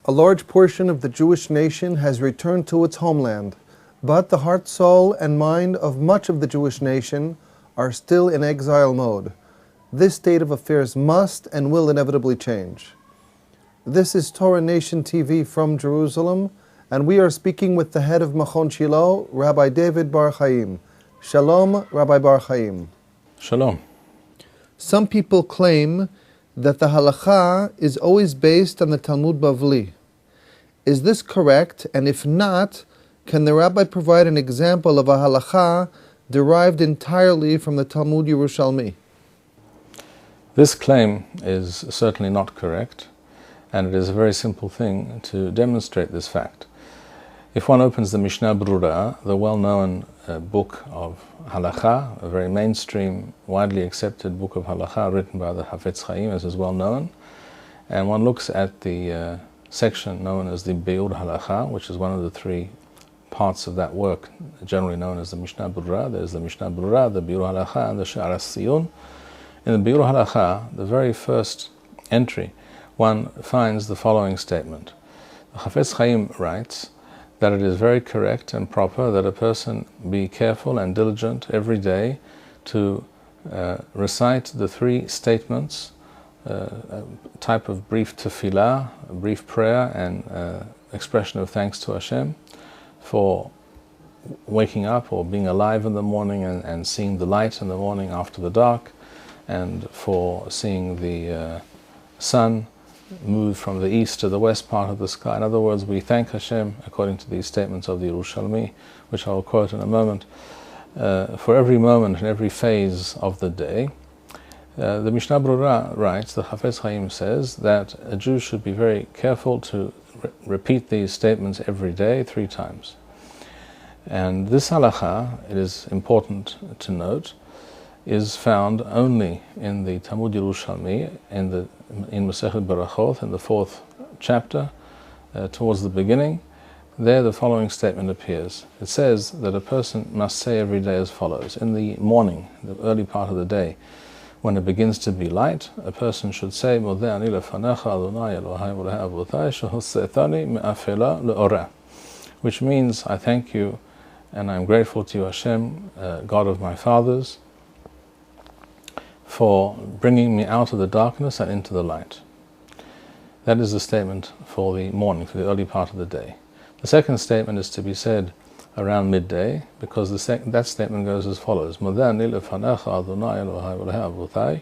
A large portion of the Jewish nation has returned to its homeland, but the heart, soul, and mind of much of the Jewish nation are still in exile mode. This state of affairs must and will inevitably change. This is Torah Nation TV from Jerusalem, and we are speaking with the head of Machon Shilo, Rabbi David Bar-Hayim. Shalom, Rabbi Bar-Hayim. Shalom. Some people claim that the Halacha is always based on the Talmud Bavli. Is this correct? And if not, can the rabbi provide an example of a Halacha derived entirely from the Talmud Yerushalmi? This claim is certainly not correct, and it is a very simple thing to demonstrate this fact. If one opens the Mishnah Berurah, the well-known book of Halacha, a very mainstream, widely accepted book of Halacha written by the Hafetz Chayim, as is well known, and one looks at the section known as the Be'ur Halacha, which is one of the three parts of that work, generally known as the Mishnah Berurah. There's the Mishnah Berurah, the Be'ur Halacha, and the She'ar HaSiyun. In the Be'ur Halacha, the very first entry, one finds the following statement. The Chafetz Chayim writes that it is very correct and proper that a person be careful and diligent every day to recite the three statements, a type of brief tefillah, a brief prayer and expression of thanks to Hashem for waking up or being alive in the morning and seeing the light in the morning after the dark, and for seeing the sun move from the east to the west part of the sky. In other words, we thank Hashem, according to these statements of the Yerushalmi, which I will quote in a moment, for every moment and every phase of the day. The Mishnah Berurah writes, the Chafetz Chayim says, that a Jew should be very careful to repeat these statements every day, 3 times. And this halacha, it is important to note, is found only in the Talmud Yerushalmi, in Masechet Berachot, in the 4th chapter, towards the beginning. There the following statement appears. It says that a person must say every day as follows. In the morning, the early part of the day, when it begins to be light, a person should say, Modeh ani lefanecha Adonai Elohai v'leha avotai shehoseitani me'afela le'oreh, which means, I thank you and I'm grateful to you, Hashem, God of my fathers, for bringing me out of the darkness and into the light. That is the statement for the morning, for the early part of the day. The second statement is to be said around midday, because that statement goes as follows: Modeh ani lefanecha Adonai Elohai v'leha avotai,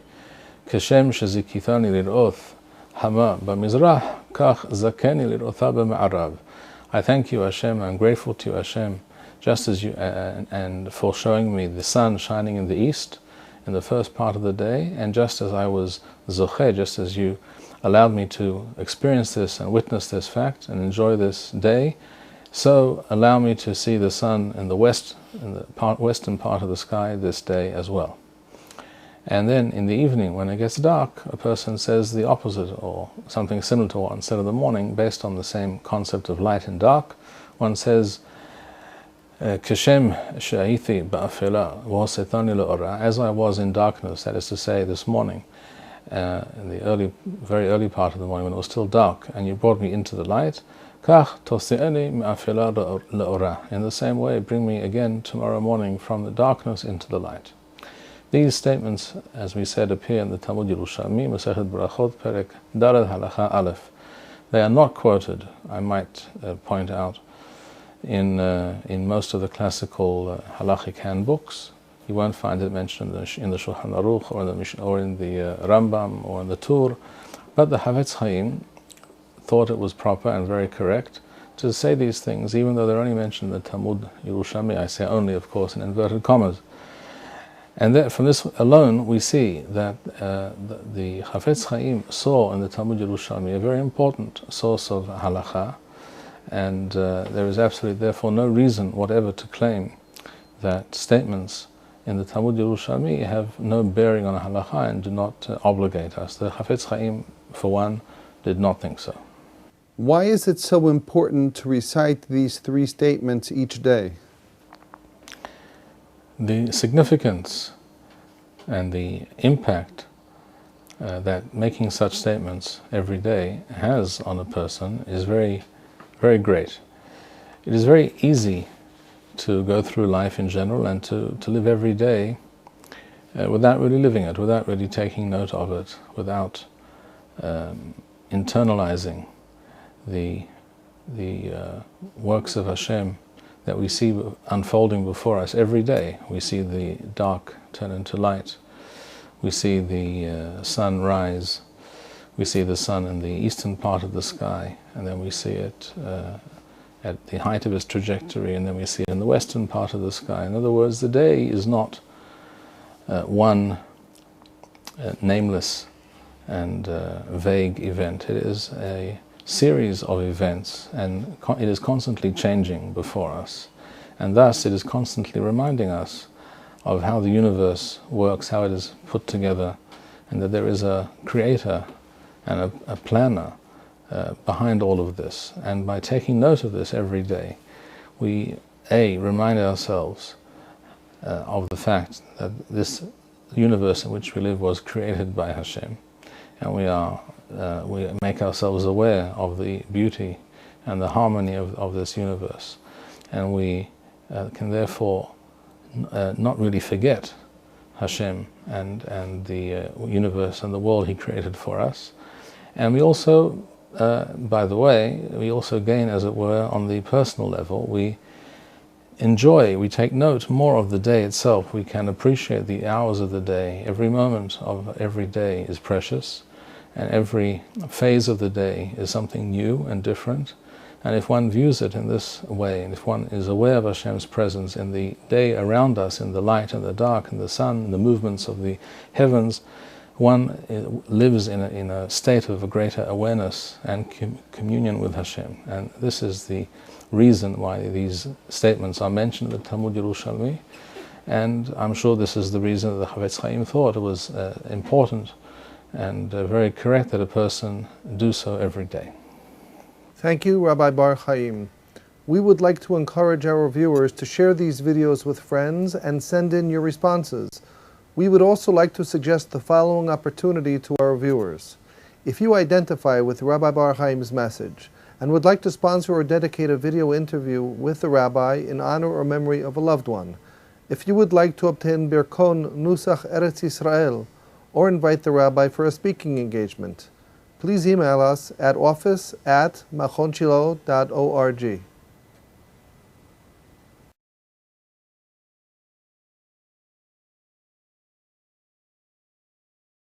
kashem shezikithani lir'oth hama b'mizrach, kach zakeni lir'otha b'ma'arav. I thank you, Hashem, I'm grateful to you, Hashem, just as you, and for showing me the sun shining in the east in the first part of the day, and just as I was zocheh, just as you allowed me to experience this and witness this fact and enjoy this day, so allow me to see the sun in the west, in the western part of the sky this day as well. And then in the evening, when it gets dark, a person says the opposite, or something similar to what one said in the morning, based on the same concept of light and dark. One says, Kashem she'aiti ba'afela v'hoseitani le'orah, as I was in darkness, that is to say, this morning, in the very early part of the morning when it was still dark, and you brought me into the light, kach tosi'eni me'afela le'orah. In the same way, bring me again tomorrow morning from the darkness into the light. These statements, as we said, appear in the Talmud Yerushalmi, Masechet Berachot, Perek Daled Halacha Aleph. They are not quoted, I might point out, in most of the classical halachic handbooks. You won't find it mentioned in the Shulchan Aruch or in the Rambam or in the Tur. But the Hafetz Chayim thought it was proper and very correct to say these things, even though they're only mentioned in the Talmud Yerushalmi. I say only, of course, in inverted commas. And from this alone, we see that the Chafetz Chayim saw in the Talmud Yerushalmi a very important source of halacha, and there is absolutely, therefore, no reason whatever to claim that statements in the Talmud Yerushalmi have no bearing on halacha and do not obligate us. The Chafetz Chayim, for one, did not think so. Why is it so important to recite these 3 statements each day? The significance and the impact that making such statements every day has on a person is very, very great. It is very easy to go through life in general and to live every day without really living it, without really taking note of it, without internalizing the works of Hashem that we see unfolding before us every day. We see the dark turn into light. We see the sun rise. We see the sun in the eastern part of the sky, and then we see it at the height of its trajectory, and then we see it in the western part of the sky. In other words, the day is not one nameless and vague event. It is a series of events, and it is constantly changing before us. And thus it is constantly reminding us of how the universe works, how it is put together, and that there is a creator and a planner behind all of this. And by taking note of this every day, we remind ourselves of the fact that this universe in which we live was created by Hashem, and we make ourselves aware of the beauty and the harmony of this universe, and we can therefore not really forget Hashem and the universe and the world He created for us. And we also, by the way, we also gain, as it were, on the personal level. We enjoy, we take note more of the day itself. We can appreciate the hours of the day. Every moment of every day is precious, and every phase of the day is something new and different. And if one views it in this way, and if one is aware of Hashem's presence in the day around us, in the light and the dark and the sun, and the movements of the heavens, one lives in a state of a greater awareness and communion with Hashem. And this is the reason why these statements are mentioned in the Talmud Yerushalmi. And I'm sure this is the reason that the Chafetz Chayim thought it was important and very correct that a person do so every day. Thank you, Rabbi Bar-Hayim. We would like to encourage our viewers to share these videos with friends and send in your responses. We would also like to suggest the following opportunity to our viewers. If you identify with Rabbi Bar-Hayim's message and would like to sponsor or dedicate a video interview with the rabbi in honor or memory of a loved one, if you would like to obtain Birkon Nusach Eretz Yisrael or invite the rabbi for a speaking engagement, please email us at office@machonshilo.org.